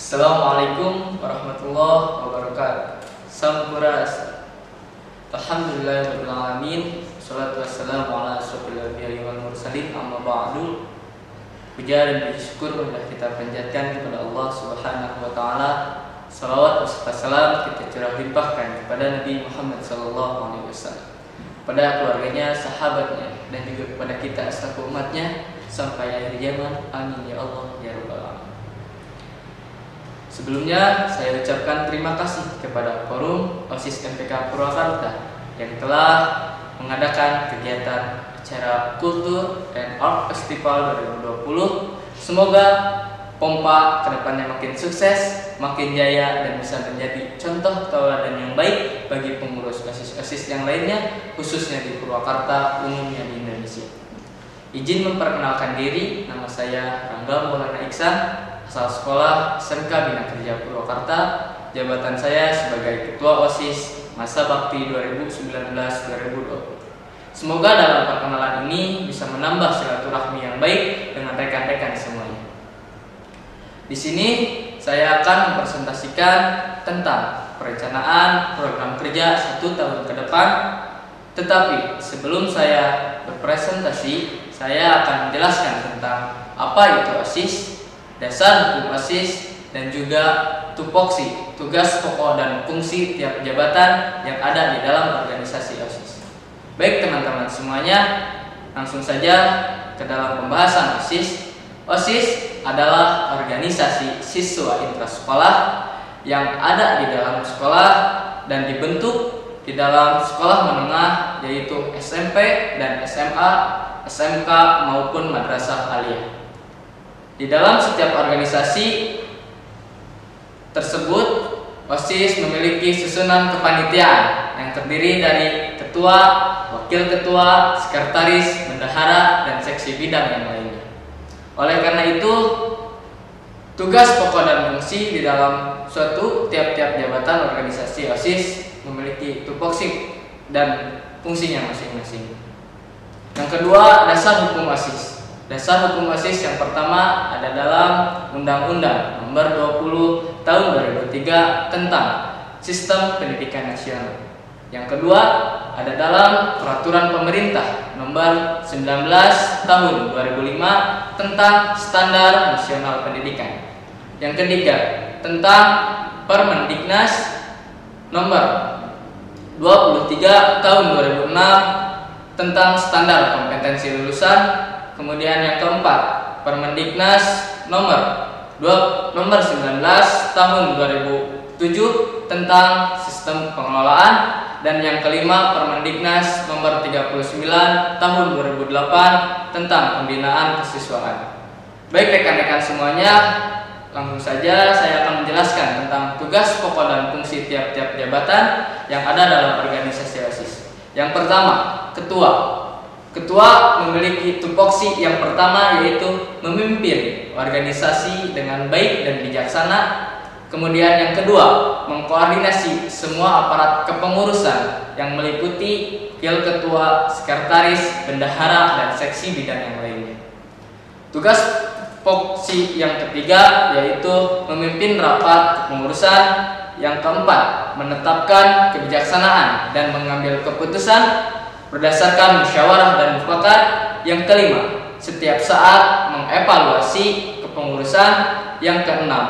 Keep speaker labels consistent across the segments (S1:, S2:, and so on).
S1: Assalamualaikum warahmatullahi wabarakatuh. Sampurasun. Alhamdulillahirabbil alamin. Shalatu wassalamu ala asyrofil anbiya'i wal mursalin. Amma ba'du. Puja dan puji syukur marilah kita panjatkan kepada Allah Subhanahu wa taala. Salawat wassalam kita curah limpahkan kepada Nabi Muhammad sallallahu alaihi wasallam, pada keluarganya, sahabatnya, dan juga kepada kita selaku umatnya sampai akhir zaman. Amin ya Allah ya rabbal alamin. Sebelumnya saya ucapkan terima kasih kepada Forum OSIS MPK Purwakarta yang telah mengadakan kegiatan acara Kultur and Art Festival 2020. Semoga Pompa kedepannya makin sukses, makin jaya, dan bisa menjadi contoh tauladan yang baik bagi pengurus OSIS-OSIS yang lainnya, khususnya di Purwakarta, umumnya di Indonesia. Izin memperkenalkan diri, nama saya Rangga Maulana Iksan, asal sekolah SMK Bina Kerja Purwakarta. Jabatan saya sebagai Ketua OSIS masa bakti 2019-2020. Semoga dalam perkenalan ini bisa menambah silaturahmi yang baik dengan rekan-rekan semuanya. Di sini saya akan mempresentasikan tentang perencanaan program kerja 1 tahun ke depan. Tetapi sebelum saya berpresentasi, saya akan menjelaskan tentang apa itu OSIS, dasar hukum OSIS, dan juga tupoksi, tugas pokok dan fungsi tiap jabatan yang ada di dalam organisasi OSIS. Baik teman-teman semuanya, langsung saja ke dalam pembahasan OSIS. OSIS adalah organisasi siswa intrasekolah yang ada di dalam sekolah dan dibentuk di dalam sekolah menengah, yaitu SMP dan SMA, SMK maupun madrasah aliyah. Di dalam setiap organisasi tersebut, OSIS memiliki susunan kepanitiaan yang terdiri dari ketua, wakil ketua, sekretaris, bendahara, dan seksi bidang yang lainnya. Oleh karena itu, tugas pokok dan fungsi di dalam suatu tiap-tiap jabatan organisasi OSIS memiliki tupoksi dan fungsinya masing-masing. Yang kedua, dasar hukum OSIS. Dasar hukum OSIS yang pertama ada dalam Undang-Undang Nomor 20 Tahun 2003 tentang Sistem Pendidikan Nasional. Yang kedua ada dalam Peraturan Pemerintah Nomor 19 Tahun 2005 tentang Standar Nasional Pendidikan. Yang ketiga tentang Permendiknas Nomor 23 Tahun 2006 tentang Standar Kompetensi Lulusan. Kemudian yang keempat, Permendiknas Nomor 19 Tahun 2007 tentang Sistem Pengelolaan. Dan yang kelima, Permendiknas Nomor 39 Tahun 2008 tentang Pembinaan Kesiswaan. Baik rekan-rekan semuanya, langsung saja saya akan menjelaskan tentang tugas pokok dan fungsi tiap-tiap jabatan yang ada dalam organisasi OSIS. Yang pertama, ketua. Ketua memiliki tupoksi yang pertama, yaitu memimpin organisasi dengan baik dan bijaksana. Kemudian yang kedua, mengkoordinasi semua aparat kepengurusan yang meliputi wakil ketua, sekretaris, bendahara, dan seksi bidang yang lainnya. Tugas tupoksi yang ketiga yaitu memimpin rapat kepengurusan. Yang keempat, menetapkan kebijaksanaan dan mengambil keputusan berdasarkan musyawarah dan mufakat. Yang kelima, setiap saat mengevaluasi kepengurusan. Yang keenam,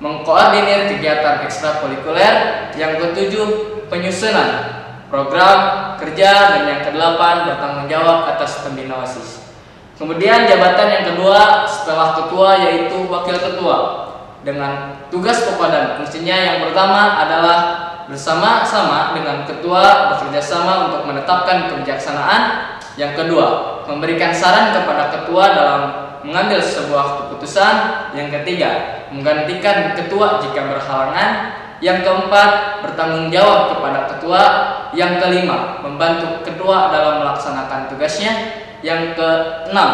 S1: mengkoordinir kegiatan ekstrakurikuler. Yang ketujuh, penyusunan program kerja. Dan yang kedelapan, bertanggung jawab atas pembina OSIS. Kemudian jabatan yang kedua setelah ketua yaitu wakil ketua, dengan tugas pokok dan fungsinya yang pertama adalah bersama-sama dengan ketua bekerja sama untuk menetapkan kebijaksanaan. Yang kedua, memberikan saran kepada ketua dalam mengambil sebuah keputusan. Yang ketiga, menggantikan ketua jika berhalangan. Yang keempat, bertanggung jawab kepada ketua. Yang kelima, membantu ketua dalam melaksanakan tugasnya. Yang keenam,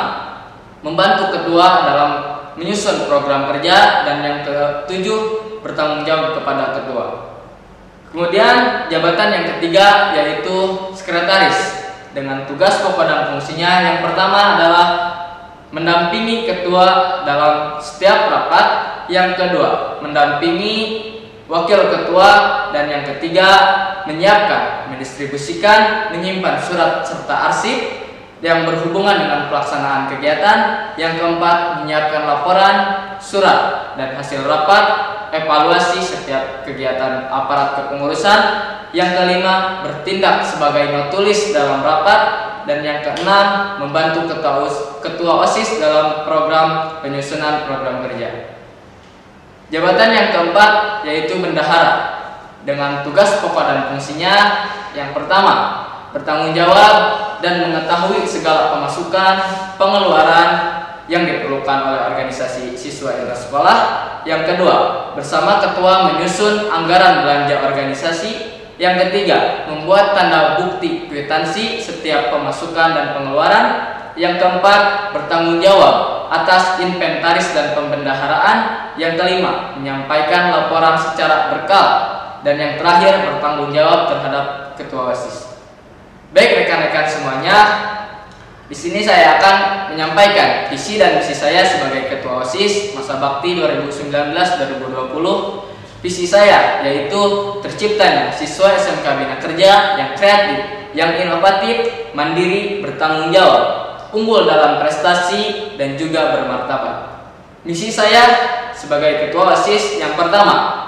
S1: membantu ketua dalam menyusun program kerja. Dan yang ketujuh, bertanggung jawab kepada ketua. Kemudian jabatan yang ketiga yaitu sekretaris, dengan tugas pokok dan fungsinya yang pertama adalah mendampingi ketua dalam setiap rapat. Yang kedua, mendampingi wakil ketua, dan yang ketiga menyiapkan, mendistribusikan, menyimpan surat serta arsip yang berhubungan dengan pelaksanaan kegiatan. Yang keempat menyiapkan laporan, surat, dan hasil rapat evaluasi setiap kegiatan aparat kepengurusan. Yang kelima bertindak sebagai notulis dalam rapat. Dan yang keenam membantu ketua OSIS dalam program penyusunan program kerja. Jabatan yang keempat yaitu bendahara, dengan tugas pokok dan fungsinya: yang pertama, bertanggung jawab dan mengetahui segala pemasukan, pengeluaran yang diperlukan oleh organisasi siswa intrasekolah. Yang kedua, bersama ketua menyusun anggaran belanja organisasi. Yang ketiga, membuat tanda bukti kwitansi setiap pemasukan dan pengeluaran. Yang keempat, bertanggung jawab atas inventaris dan pembendaharaan. Yang kelima, menyampaikan laporan secara berkala. Dan yang terakhir, bertanggung jawab terhadap ketua OSIS. Baik rekan-rekan semuanya, di sini saya akan menyampaikan visi dan misi saya sebagai ketua OSIS masa bakti 2019-2020. Visi saya yaitu terciptanya siswa SMK Bina Kerja yang kreatif, yang inovatif, mandiri, bertanggung jawab, unggul dalam prestasi, dan juga bermartabat. Misi saya sebagai ketua OSIS: yang pertama,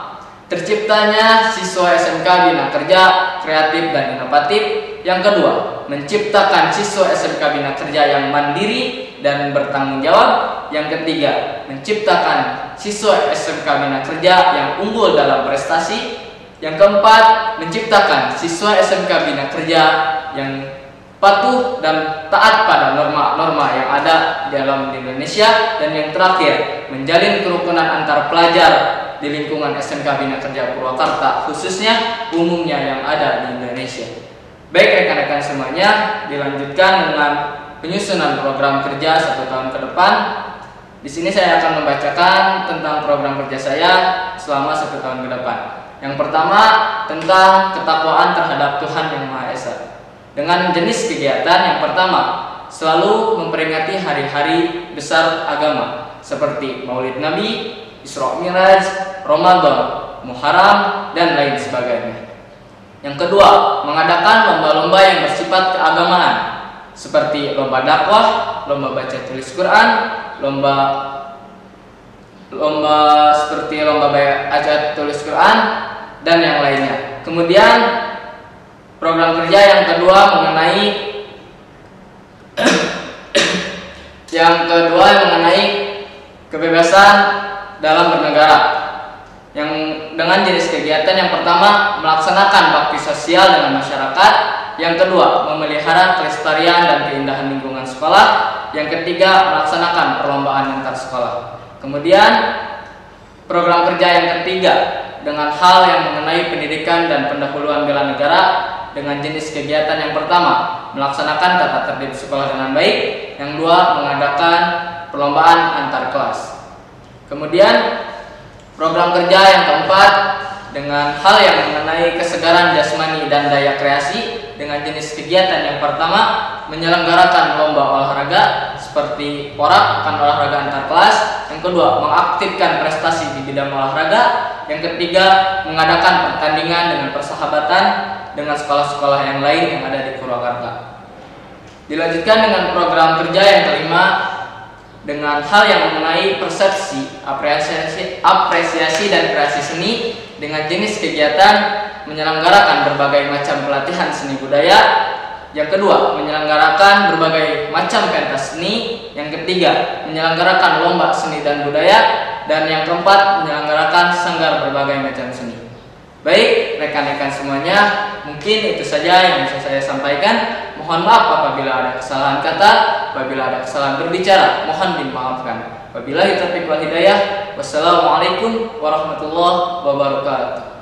S1: terciptanya siswa SMK Bina Kerja kreatif dan inovatif. Yang kedua, menciptakan siswa SMK Bina Kerja yang mandiri dan bertanggung jawab. Yang ketiga, menciptakan siswa SMK Bina Kerja yang unggul dalam prestasi. Yang keempat, menciptakan siswa SMK Bina Kerja yang patuh dan taat pada norma-norma yang ada dalam Indonesia. Dan yang terakhir, menjalin kerukunan antar pelajar di lingkungan SMK Bina Kerja Purwakarta, khususnya umumnya yang ada di Indonesia. Baik rekan-rekan semuanya, dilanjutkan dengan penyusunan program kerja 1 tahun ke depan. Di sini saya akan membacakan tentang program kerja saya selama 1 tahun ke depan. Yang pertama, tentang ketakwaan terhadap Tuhan Yang Maha Esa. Dengan jenis kegiatan yang pertama, selalu memperingati hari-hari besar agama seperti Maulid Nabi, Isra Miraj, Ramadan, Muharram, dan lain sebagainya. Yang kedua, mengadakan lomba-lomba yang bersifat keagamaan seperti lomba dakwah, lomba baca tulis Quran, lomba baca tulis Quran, dan yang lainnya. Kemudian program kerja yang kedua mengenai kebebasan dalam bernegara. Yang dengan jenis kegiatan yang pertama, melaksanakan bakti sosial dengan masyarakat. Yang kedua, memelihara kelestarian dan keindahan lingkungan sekolah. Yang ketiga, melaksanakan perlombaan antar sekolah. Kemudian program kerja yang ketiga dengan hal yang mengenai pendidikan dan pendahuluan bela negara. Dengan jenis kegiatan yang pertama, melaksanakan tata tertib sekolah dengan baik. Yang dua, mengadakan perlombaan antar kelas. Kemudian program kerja yang keempat dengan hal yang mengenai kesegaran jasmani dan daya kreasi. Dengan jenis kegiatan yang pertama, menyelenggarakan lomba olahraga seperti porak, pekan olahraga antar kelas. Yang kedua, mengaktifkan prestasi di bidang olahraga. Yang ketiga, mengadakan pertandingan dengan persahabatan dengan sekolah-sekolah yang lain yang ada di Purwakarta. Dilanjutkan dengan program kerja yang kelima dengan hal yang mengenai persepsi, apresiasi dan kreasi seni. Dengan jenis kegiatan menyelenggarakan berbagai macam pelatihan seni budaya. Yang kedua, menyelenggarakan berbagai macam pentas seni. Yang ketiga, menyelenggarakan lomba seni dan budaya. Dan yang keempat, menyelenggarakan sanggar berbagai macam seni. Baik rekan-rekan semuanya, mungkin itu saja yang bisa saya sampaikan. Mohon maaf apabila ada kesalahan kata, apabila ada kesalahan berbicara, mohon dimaafkan. Wabillahi taufiq wal hidayah. Wassalamualaikum warahmatullahi wabarakatuh.